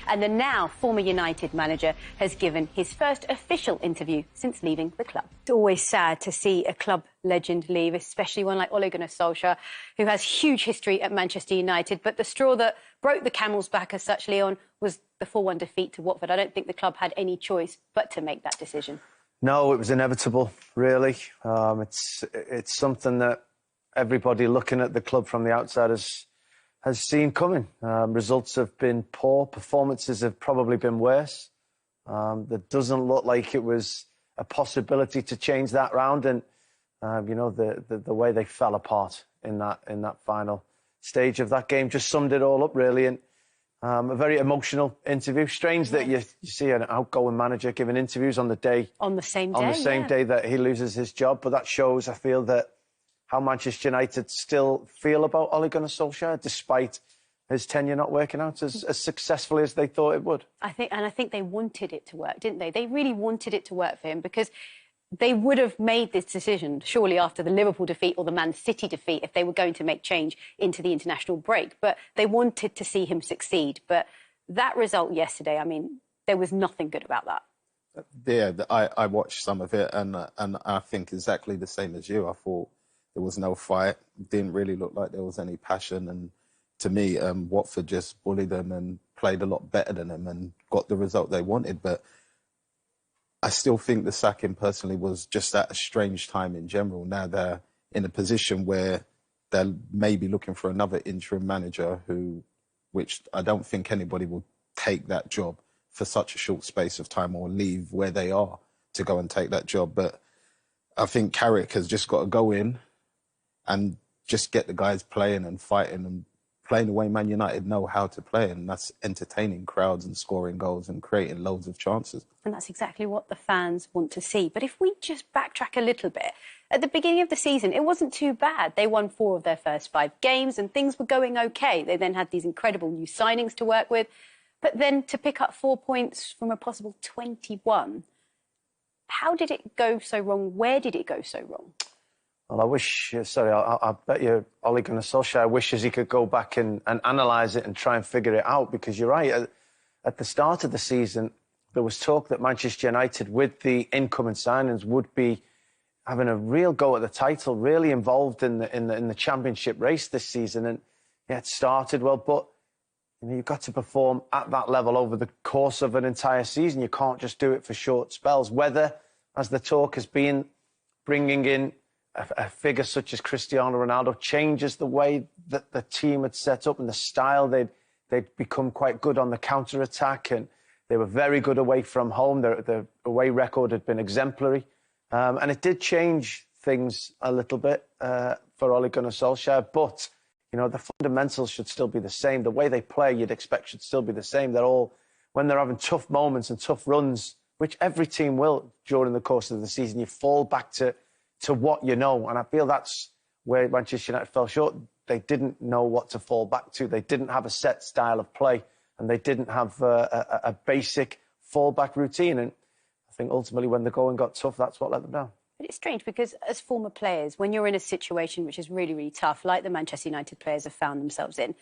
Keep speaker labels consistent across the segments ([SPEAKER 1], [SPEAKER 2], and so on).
[SPEAKER 1] And the now former United manager has given his first official interview since leaving the club. It's always sad to see a club legend leave, especially one like Ole Gunnar Solskjear, who has huge history at Manchester United. But the straw that broke the camel's back as such, Leon, was the 4-1 defeat to Watford. I don't think the club had any choice but to make that decision.
[SPEAKER 2] No, it was inevitable, really. It's something that everybody looking at the club from the outside has seen coming. Results have been poor. Performances have probably been worse. There doesn't look like it was a possibility to change that round. And, you know, the way they fell apart in that final stage of that game just summed it all up, really. And a very emotional interview. Strange that you see an outgoing manager giving interviews on the same day that he loses his job. But that shows, I feel, that how Manchester United still feel about Ole Gunnar Solskjaer, despite his tenure not working out as successfully as they thought it would. I think they wanted it to work, didn't they? They really wanted it to work for him, because they would have made this decision surely after the Liverpool defeat or the Man City defeat if they were going to make change into the international break. But they wanted to see him succeed. But that result yesterday, I mean, there was nothing good about that.
[SPEAKER 3] Yeah, I watched some of it, and I think exactly the same as you. I thought there was no fight. Didn't really look like there was any passion. And to me, Watford just bullied them and played a lot better than them and got the result they wanted. But I still think the sacking personally was just at a strange time in general. Now they're in a position where they're maybe looking for another interim manager which I don't think anybody will take that job for such a short space of time or leave where they are to go and take that job. But I think Carrick has just got to go in and just get the guys playing and fighting and playing the way Man United know how to play, and that's entertaining crowds and scoring goals and creating loads of chances.
[SPEAKER 1] And that's exactly what the fans want to see. But if we just backtrack a little bit, at the beginning of the season, it wasn't too bad. They won 4 of their first 5 games and things were going OK. They then had these incredible new signings to work with. But then to pick up 4 points from a possible 21, how did it go so wrong? Where did it go so wrong?
[SPEAKER 2] Well, I bet you Ole Gunnar Solskjaer wishes he could go back and analyse it and try and figure it out, because you're right. At the start of the season, there was talk that Manchester United, with the incoming signings, would be having a real go at the title, really involved in the championship race this season. And yeah, it started well, but you know, you've got to perform at that level over the course of an entire season. You can't just do it for short spells. Whether, as the talk has been, bringing in a figure such as Cristiano Ronaldo changes the way that the team had set up and the style. They'd become quite good on the counter-attack, and they were very good away from home. Their away record had been exemplary. And it did change things a little bit for Ole Gunnar Solskjaer. But, you know, the fundamentals should still be the same. The way they play, you'd expect, should still be the same. They're all, when they're having tough moments and tough runs, which every team will during the course of the season, you fall back to what you know. And I feel that's where Manchester United fell short. They didn't know what to fall back to. They didn't have a set style of play, and they didn't have a basic fallback routine. And I think ultimately when the going got tough, that's what let them down.
[SPEAKER 1] But it's strange, because as former players, when you're in a situation which is really, really tough, like the Manchester United players have found themselves in,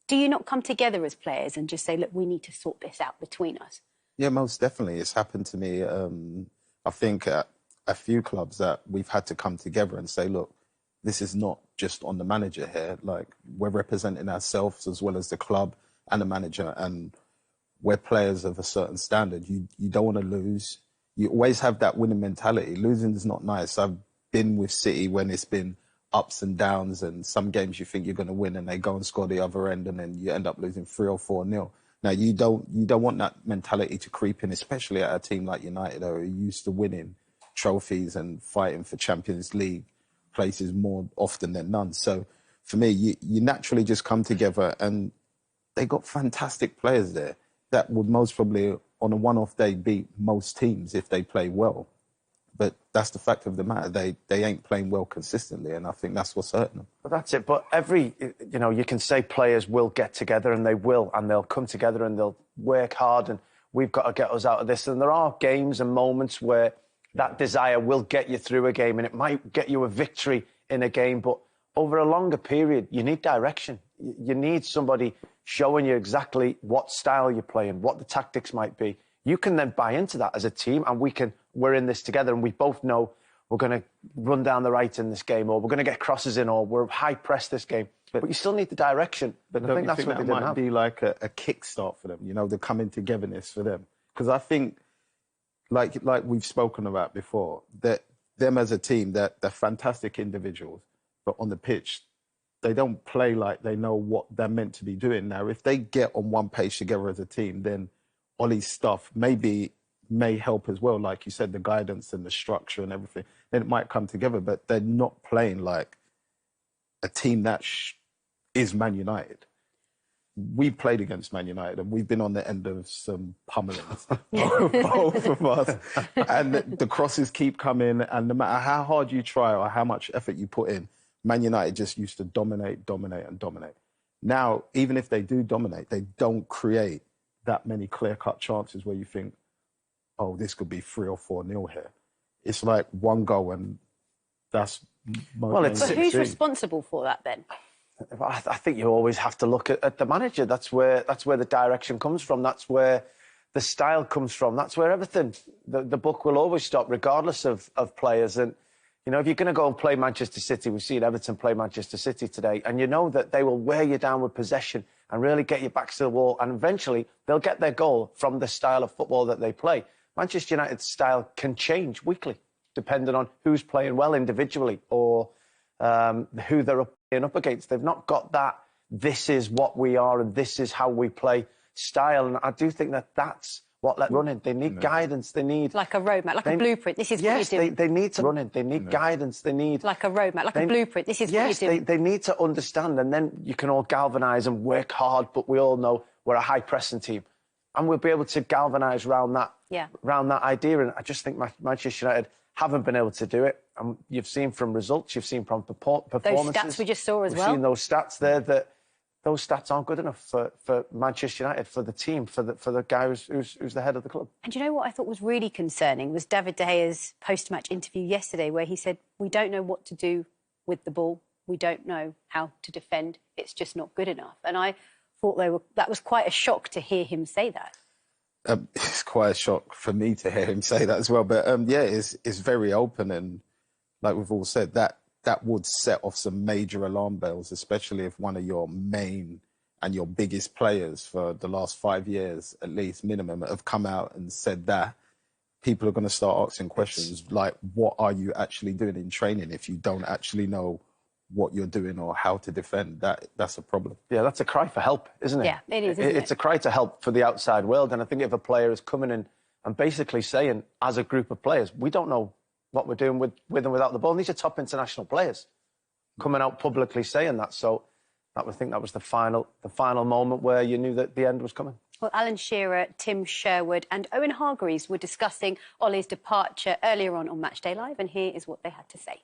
[SPEAKER 1] do you not come together as players and just say, look, we need to sort this out between us?
[SPEAKER 3] Yeah, most definitely. It's happened to me. I think a few clubs that we've had to come together and say, look, this is not just on the manager here. Like, we're representing ourselves as well as the club and the manager, and we're players of a certain standard. You don't want to lose. You always have that winning mentality. Losing is not nice. I've been with City when it's been ups and downs, and some games you think you're going to win and they go and score the other end, and then you end up losing 3 or 4-0. Now, you don't want that mentality to creep in, especially at a team like United, who are used to winning trophies and fighting for Champions League places more often than none. So for me, you naturally just come together, and they got fantastic players there that would most probably on a one-off day beat most teams if they play well. But that's the fact of the matter. They ain't playing well consistently, and I think that's what's hurting them.
[SPEAKER 2] But that's it. But you can say players will get together, and they will, and they'll come together and they'll work hard, and we've got to get us out of this. And there are games and moments where that desire will get you through a game, and it might get you a victory in a game. But over a longer period, you need direction. You need somebody showing you exactly what style you're playing, what the tactics might be. You can then buy into that as a team, and we're in this together, and we both know we're going to run down the right in this game, or we're going to get crosses in, or we're high press this game. But you still need the direction. But I think that's what they didn't have.
[SPEAKER 3] Might be like a kickstart for them, you know, the coming togetherness for them. Because I think, like we've spoken about before, that them as a team, they're fantastic individuals, but on the pitch, they don't play like they know what they're meant to be doing. Now, if they get on one page together as a team, then Ole's stuff may help as well. Like you said, the guidance and the structure and everything, then it might come together, but they're not playing like a team that is Man United. We played against Man United and we've been on the end of some pummelings, both of us. And the crosses keep coming, and no matter how hard you try or how much effort you put in, Man United just used to dominate. Now, even if they do dominate, they don't create that many clear-cut chances where you think, oh, this could be 3 or 4-0 here. It's like one goal, and that's...
[SPEAKER 1] But who's responsible for that then?
[SPEAKER 2] I think you always have to look at the manager. That's where the direction comes from. That's where the style comes from. That's where everything. The book will always stop, regardless of players. And you know, if you're going to go and play Manchester City, we've seen Everton play Manchester City today, and you know that they will wear you down with possession and really get your backs to the wall, and eventually they'll get their goal from the style of football that they play. Manchester United's style can change weekly, depending on who's playing well individually or who they're up against. They've not got that, this is what we are and this is how we play style. And I do think that's what let running. They need guidance. They need...
[SPEAKER 1] Like a roadmap, like a blueprint. This is what you're doing.
[SPEAKER 2] They need to run in. They need guidance. They need...
[SPEAKER 1] Like a roadmap, like a blueprint. This is what you're doing.
[SPEAKER 2] They need to understand, and then you can all galvanise and work hard, but we all know we're a high-pressing team. And we'll be able to galvanise around that idea. And I just think Manchester United haven't been able to do it. And you've seen from results, you've seen from performances.
[SPEAKER 1] Those stats we just saw as well.
[SPEAKER 2] We've seen those stats there, that those stats aren't good enough for Manchester United, for the team, for the guy who's the head of the club.
[SPEAKER 1] And you know what I thought was really concerning was David De Gea's post-match interview yesterday, where he said, we don't know what to do with the ball. We don't know how to defend. It's just not good enough. And I thought that was quite a shock to hear him say that.
[SPEAKER 3] It's quite a shock for me to hear him say that as well. But yeah, it's very open, and like we've all said, that would set off some major alarm bells, especially if one of your main and your biggest players for the last 5 years, at least minimum, have come out and said that. People are going to start asking questions like, what are you actually doing in training if you don't actually know what you're doing or how to defend? That's a problem.
[SPEAKER 2] Yeah, that's a cry for help, isn't it?
[SPEAKER 1] Yeah, it is, isn't it?
[SPEAKER 2] It's a cry to help for the outside world. And I think if a player is coming in and basically saying, as a group of players, we don't know what we're doing with and without the ball. And these are top international players coming out publicly saying that. So I think that was the final moment where you knew that the end was coming.
[SPEAKER 1] Well, Alan Shearer, Tim Sherwood and Owen Hargreaves were discussing Ole's departure earlier on Matchday Live, and here is what they had to say.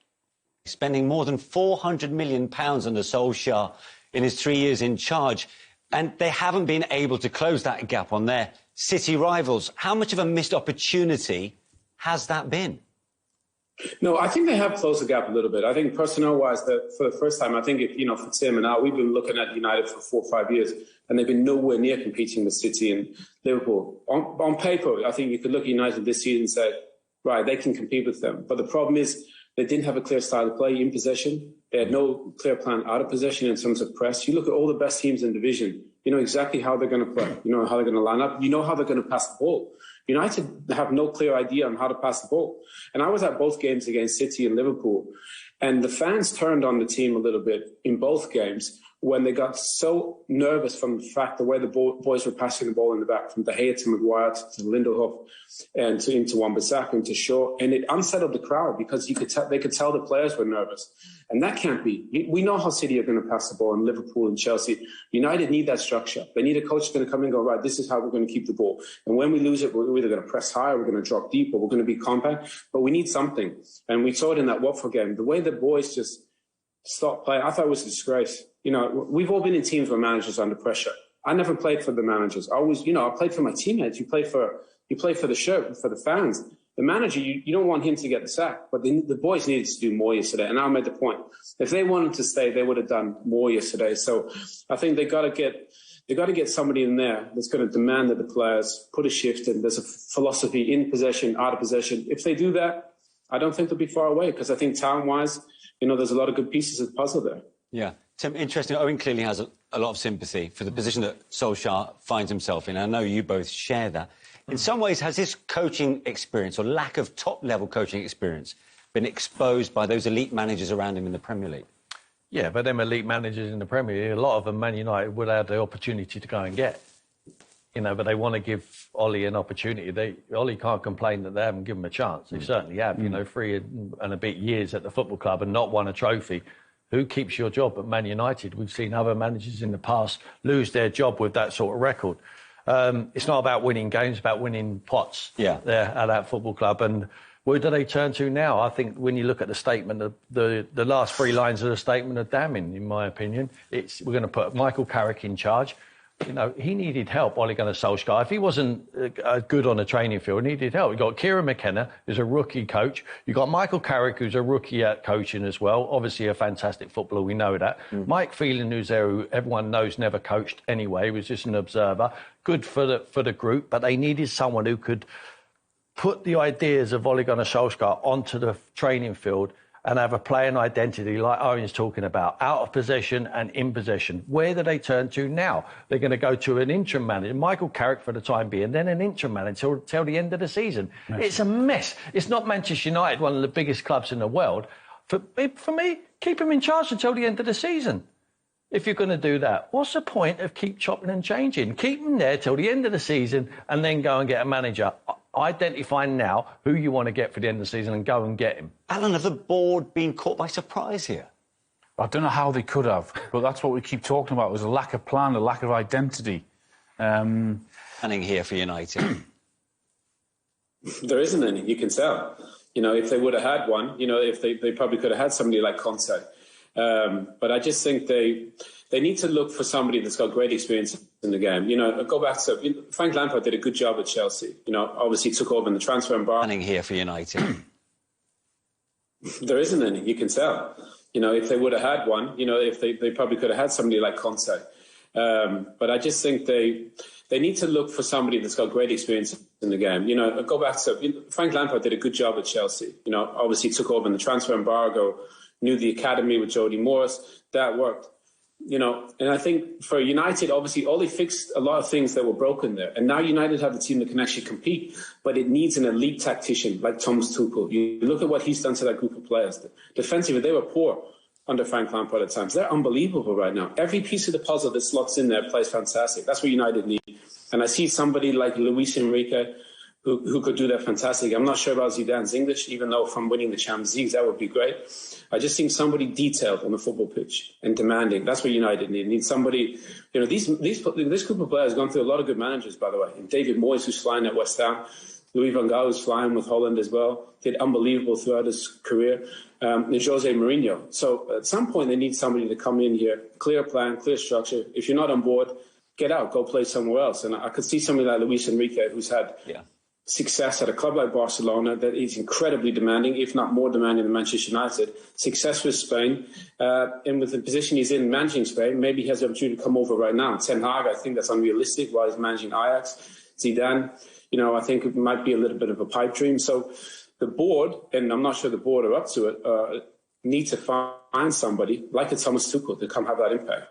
[SPEAKER 4] Spending more than £400 million under Solskjaer in his 3 years in charge, and they haven't been able to close that gap on their City rivals. How much of a missed opportunity has that been?
[SPEAKER 5] No, I think they have closed the gap a little bit. I think personnel-wise, for the first time, I think for Tim and I, we've been looking at United for 4 or 5 years, and they've been nowhere near competing with City and Liverpool. On paper, I think you could look at United this season and say, right, they can compete with them. But the problem is they didn't have a clear style of play in possession. They had no clear plan out of possession in terms of press. You look at all the best teams in the division, you know exactly how they're going to play. You know how they're going to line up. You know how they're going to pass the ball. United have no clear idea on how to pass the ball. And I was at both games against City and Liverpool, and the fans turned on the team a little bit in both games when they got so nervous from the fact the way the boys were passing the ball in the back, from De Gea to Maguire to Lindelof and into Wan-Bissaka and to Shaw, and it unsettled the crowd because they could tell the players were nervous. And that can't be. We know how City are going to pass the ball, and Liverpool and Chelsea. United need that structure. They need a coach who's going to come in and go, right, this is how we're going to keep the ball. And when we lose it, we're either going to press high, we're going to drop deep, or we're going to be compact. But we need something. And we saw it in that Watford game. The way the boys just stopped playing, I thought it was a disgrace. You know, we've all been in teams where managers are under pressure. I never played for the managers. I always, I played for my teammates. You play for the shirt, for the fans. The manager, you don't want him to get the sack, but the boys needed to do more yesterday. And I made the point. If they wanted to stay, they would have done more yesterday. So I think they got to get somebody in there that's going to demand that the players put a shift in. There's a philosophy in possession, out of possession. If they do that, I don't think they'll be far away, because I think talent-wise, there's a lot of good pieces of the puzzle there.
[SPEAKER 4] Yeah. Tim, interesting. Owen clearly has a lot of sympathy for the position that Solskjaer finds himself in. I know you both share that. In some ways, has his coaching experience or lack of top-level coaching experience been exposed by those elite managers around him in the Premier League?
[SPEAKER 6] Yeah, but them elite managers in the Premier League, a lot of them Man United would have the opportunity to go and get. But they want to give Ole an opportunity. Ole can't complain that they haven't given him a chance. They certainly have. 3 and a bit years at the football club and not won a trophy. Who keeps your job at Man United? We've seen other managers in the past lose their job with that sort of record. It's not about winning games, it's about winning pots there at that football club. And where do they turn to now? I think when you look at the statement, the last 3 lines of the statement are damning, in my opinion. We're going to put Michael Carrick in charge. He needed help, Ole Gunnar Solskjaer. If he wasn't good on the training field, he needed help. You've got Kieran McKenna, who's a rookie coach. You've got Michael Carrick, who's a rookie at coaching as well. Obviously a fantastic footballer, we know that. Mike Phelan, who's there, who everyone knows never coached anyway, was just an observer. Good for the group, but they needed someone who could put the ideas of Ole Gunnar Solskjaer onto the training field and have a playing identity like Owen's talking about, out of possession and in possession. Where do they turn to now? They're going to go to an interim manager, Michael Carrick for the time being, then an interim manager until the end of the season. It's a mess. It's not Manchester United, one of the biggest clubs in the world. For me, keep him in charge until the end of the season. If you're going to do that, what's the point of keep chopping and changing? Keep him there till the end of the season and then go and get a manager. Identify now who you want to get for the end of the season and go and get him.
[SPEAKER 4] Alan, have the board been caught by surprise here?
[SPEAKER 7] I don't know how they could have, but that's what we keep talking about, was a lack of plan, a lack of identity.
[SPEAKER 4] Planning here for United.
[SPEAKER 5] There isn't any, you can tell. If they would have had one, if they probably could have had somebody like Conte. But I just think they need to look for somebody that's got great experience in the game. Go back to Frank Lampard did a good job at Chelsea. Obviously took over in the transfer embargo.
[SPEAKER 4] Planning here for United.
[SPEAKER 5] There isn't any, you can tell. If they would have had one, if they probably could have had somebody like Conte. But I just think they need to look for somebody that's got great experience in the game. Go back to Frank Lampard did a good job at Chelsea. Obviously took over in the transfer embargo. Knew the academy with Jody Morris. That worked. And I think for United, obviously, Ole fixed a lot of things that were broken there. And now United have a team that can actually compete, but it needs an elite tactician like Thomas Tuchel. You look at what he's done to that group of players. Defensively, they were poor under Frank Lampard at times. They're unbelievable right now. Every piece of the puzzle that slots in there plays fantastic. That's what United need. And I see somebody like Luis Enrique who could do that fantastic. I'm not sure about Zidane's English, even though from winning the Champions League, that would be great. I just think somebody detailed on the football pitch and demanding. That's what United need somebody, this group of players has gone through a lot of good managers, by the way. And David Moyes, who's flying at West Ham. Louis van Gaal, who's flying with Holland as well. Did unbelievable throughout his career. And Jose Mourinho. So at some point, they need somebody to come in here, clear plan, clear structure. If you're not on board, get out, go play somewhere else. And I could see somebody like Luis Enrique, who's had success at a club like Barcelona that is incredibly demanding, if not more demanding than Manchester United. Success with Spain, and with the position he's in managing Spain, maybe he has the opportunity to come over right now. Ten Hag, I think that's unrealistic while he's managing Ajax. Zidane, I think it might be a little bit of a pipe dream. So the board, and I'm not sure the board are up to it, need to find somebody like a Thomas Tuchel to come have that impact.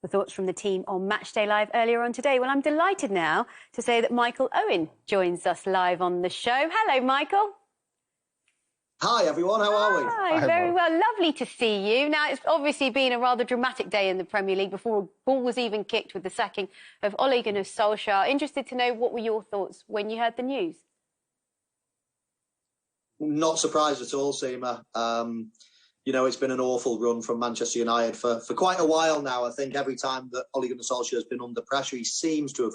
[SPEAKER 1] The thoughts from the team on Matchday Live earlier on today. Well, I'm delighted now to say that Michael Owen joins us live on the show. Hello, Michael.
[SPEAKER 8] Hi, everyone. How are we?
[SPEAKER 1] Hi, very well. Lovely to see you. Now, it's obviously been a rather dramatic day in the Premier League before a ball was even kicked with the sacking of Ole Gunnar Solskjaer. Interested to know, what were your thoughts when you heard the news?
[SPEAKER 8] Not surprised at all, Seema. It's been an awful run from Manchester United for quite a while now. I think every time that Ole Gunnar Solskjaer has been under pressure, he seems to have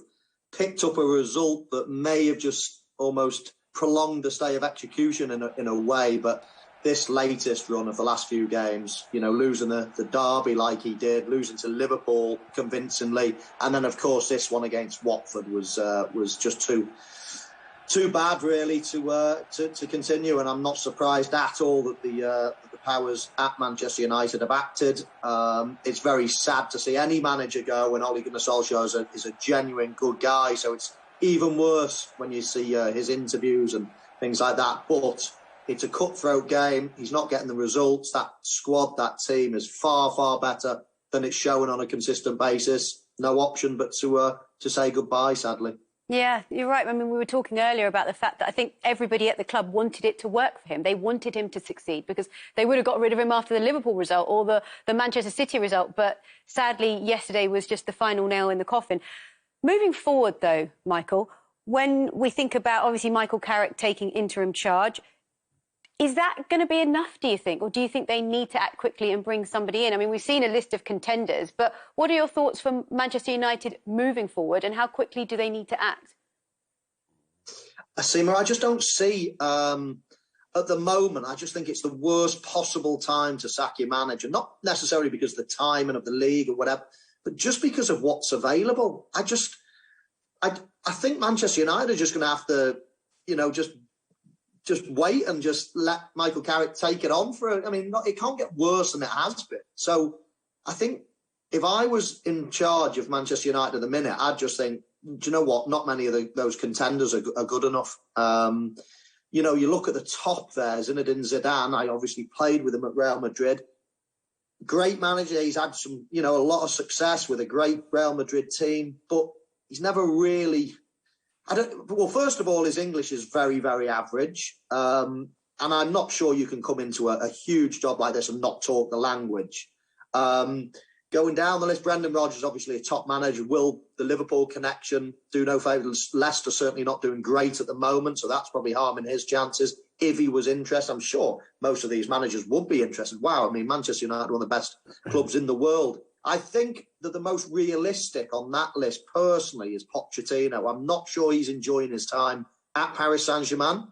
[SPEAKER 8] picked up a result that may have just almost prolonged the stay of execution in a way. But this latest run of the last few games, losing the derby like he did, losing to Liverpool convincingly, and then, of course, this one against Watford was just too too bad, really, to continue. And I'm not surprised at all that the powers at Manchester United have acted. It's very sad to see any manager go, and Ole Gunnar Solskjaer is a genuine good guy. So it's even worse when you see his interviews and things like that. But it's a cutthroat game. He's not getting the results. That squad, that team is far, far better than it's showing on a consistent basis. No option but to say goodbye, sadly.
[SPEAKER 1] Yeah, you're right. I mean, we were talking earlier about the fact that I think everybody at the club wanted it to work for him. They wanted him to succeed because they would have got rid of him after the Liverpool result or the Manchester City result. But sadly, yesterday was just the final nail in the coffin. Moving forward, though, Michael, when we think about, obviously, Michael Carrick taking interim charge, is that going to be enough, do you think? Or do you think they need to act quickly and bring somebody in? I mean, we've seen a list of contenders, but what are your thoughts from Manchester United moving forward and how quickly do they need to act?
[SPEAKER 8] Asima, I just don't see, at the moment, I just think it's the worst possible time to sack your manager. Not necessarily because of the timing of the league or whatever, but just because of what's available. I think Manchester United are just going to have to, just wait and just let Michael Carrick take it on for it. I mean, it can't get worse than it has been. So I think if I was in charge of Manchester United at the minute, I'd just think, do you know what? Not many of those contenders are good enough. You look at the top there, Zinedine Zidane. I obviously played with him at Real Madrid. Great manager. He's had some, a lot of success with a great Real Madrid team, but he's never really... Well, first of all, his English is very, very average. And I'm not sure you can come into a huge job like this and not talk the language. Going down the list, Brendan Rodgers, obviously a top manager. Will the Liverpool connection do no favours? Leicester certainly not doing great at the moment, so that's probably harming his chances. If he was interested, I'm sure most of these managers would be interested. Wow, I mean, Manchester United are one of the best clubs in the world. I think that the most realistic on that list, personally, is Pochettino. I'm not sure he's enjoying his time at Paris Saint-Germain.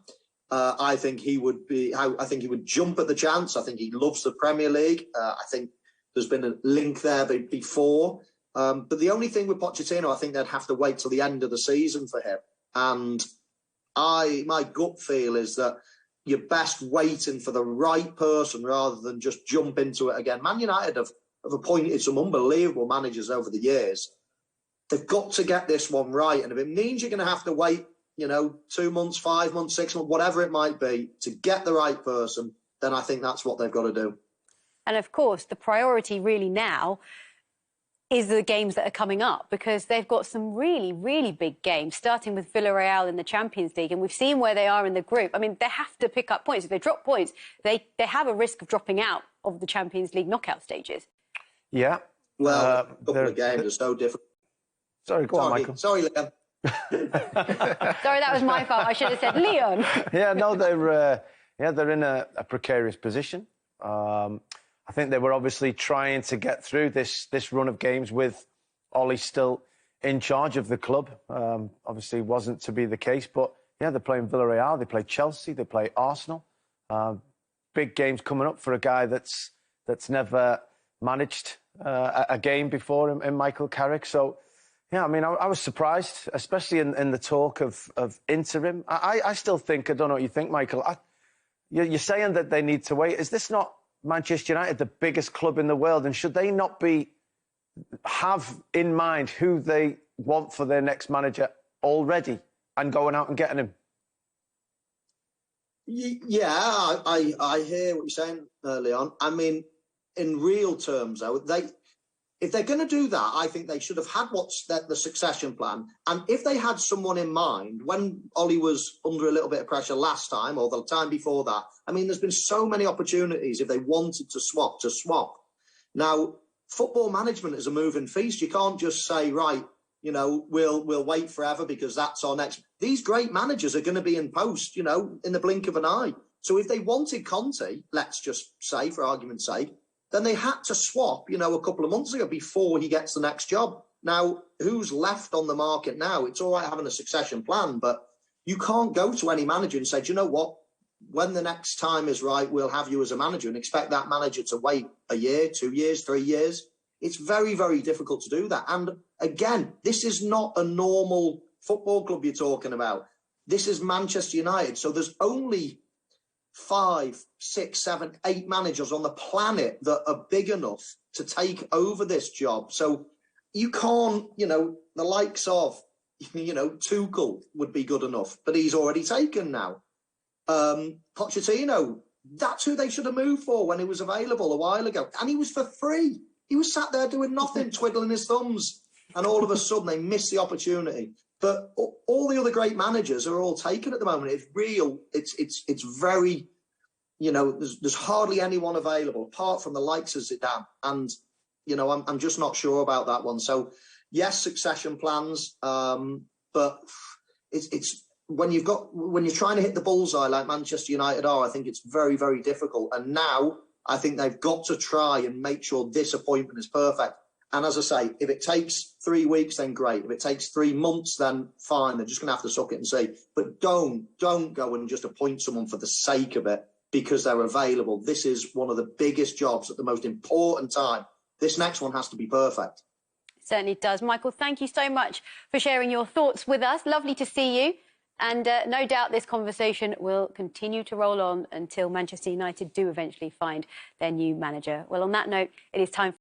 [SPEAKER 8] I think he would jump at the chance. I think he loves the Premier League. I think there's been a link there before. But the only thing with Pochettino, I think they'd have to wait till the end of the season for him. And my gut feel is that you're best waiting for the right person rather than just jump into it again. Man United have appointed some unbelievable managers over the years. They've got to get this one right. And if it means you're going to have to wait, 2 months, 5 months, 6 months, whatever it might be, to get the right person, then I think that's what they've got to do.
[SPEAKER 1] And of course, the priority really now is the games that are coming up because they've got some really, really big games, starting with Villarreal in the Champions League. And we've seen where they are in the group. I mean, they have to pick up points. If they drop points, they have a risk of dropping out of the Champions League knockout stages.
[SPEAKER 2] Yeah.
[SPEAKER 8] Well, a couple of games are so different.
[SPEAKER 2] Sorry, go on, Michael.
[SPEAKER 8] Sorry, Liam.
[SPEAKER 1] Sorry, that was my fault. I should have said Leon.
[SPEAKER 2] Yeah, no, they're in a precarious position. I think they were obviously trying to get through this run of games with Ole still in charge of the club. Obviously, wasn't to be the case, but yeah, they're playing Villarreal, they play Chelsea, they play Arsenal. Big games coming up for a guy that's never managed a game before in Michael Carrick. So, yeah, I mean, I was surprised, especially in the talk of interim. I still think, I don't know what you think, Michael, you're saying that they need to wait. Is this not Manchester United, the biggest club in the world, and should they not have in mind who they want for their next manager already and going out and getting him?
[SPEAKER 8] Yeah, I hear what you're saying early on. I mean, in real terms, though, if they're going to do that, I think they should have had the succession plan. And if they had someone in mind, when Ole was under a little bit of pressure last time or the time before that, I mean, there's been so many opportunities if they wanted to swap. Now, football management is a moving feast. You can't just say, right, we'll wait forever because that's our next. These great managers are going to be in post, in the blink of an eye. So if they wanted Conte, let's just say, for argument's sake, then they had to swap, a couple of months ago before he gets the next job. Now, who's left on the market now? It's all right having a succession plan, but you can't go to any manager and say, do you know what? When the next time is right, we'll have you as a manager and expect that manager to wait a year, 2 years, 3 years. It's very, very difficult to do that. And again, this is not a normal football club you're talking about. This is Manchester United. So there's only 5, 6, 7, 8 managers on the planet that are big enough to take over this job. So you can't, the likes of, Tuchel would be good enough, but he's already taken now. Pochettino, that's who they should have moved for when he was available a while ago. And he was for free. He was sat there doing nothing, twiddling his thumbs. And all of a sudden they missed the opportunity. But all the other great managers are all taken at the moment. It's real. It's very, there's hardly anyone available apart from the likes of Zidane. And, I'm just not sure about that one. So, yes, succession plans. But it's when you're trying to hit the bullseye like Manchester United are, I think it's very, very difficult. And now I think they've got to try and make sure this appointment is perfect. And as I say, if it takes 3 weeks, then great. If it takes 3 months, then fine. They're just going to have to suck it and see. But don't go and just appoint someone for the sake of it because they're available. This is one of the biggest jobs at the most important time. This next one has to be perfect.
[SPEAKER 1] Certainly does. Michael, thank you so much for sharing your thoughts with us. Lovely to see you. And no doubt this conversation will continue to roll on until Manchester United do eventually find their new manager. Well, on that note, it is time for